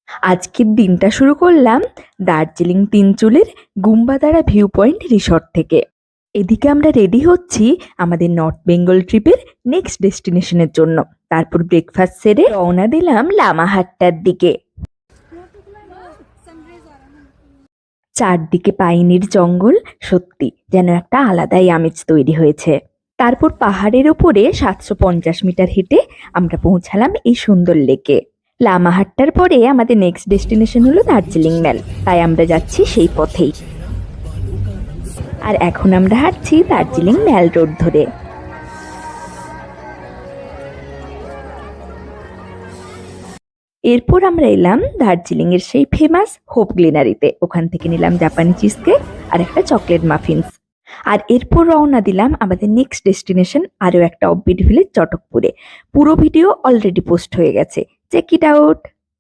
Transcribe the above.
আজকের দিনটা শুরু করলাম দার্জিলিং তিনচুলের গুম্বাদারা ভিউ পয়েন্ট রিসর্ট থেকে। এদিকে আমরা রেডি হচ্ছি আমাদের নর্থ বেঙ্গল ট্রিপের নেক্সট ডেস্টিনেশনের জন্য। তারপর ব্রেকফাস্ট সেরে রওনা দিলাম লামাহাট্টার দিকে। চারদিকে পাইনের জঙ্গল, সত্যি যেন একটা আলাদাই আমেজ তৈরি হয়েছে। তারপর পাহাড়ের ওপরে 750 মিটার হেঁটে আমরা পৌঁছালাম এই সুন্দর লেকে। লামাহাট্টার পরে আমাদের নেক্সট ডেস্টিনেশন হলো দার্জিলিং ম্যাল, তাই আমরা যাচ্ছি সেই পথেই। আর এখন আমরা হাঁটছি দার্জিলিং ম্যাল রোড ধরে। এরপর আমরা এলাম দার্জিলিং এর সেই ফেমাস হোপ গ্লিনারিতে। ওখান থেকে নিলাম জাপানি চিজ কেক আর একটা চকলেট মাফিনস। আর এরপর রওনা দিলাম আমাদের নেক্সট ডেস্টিনেশন আরও একটা অফবিট ভিলেজ চটকপুরে। পুরো ভিডিও অলরেডি পোস্ট হয়ে গেছে, চেক ইট আউট।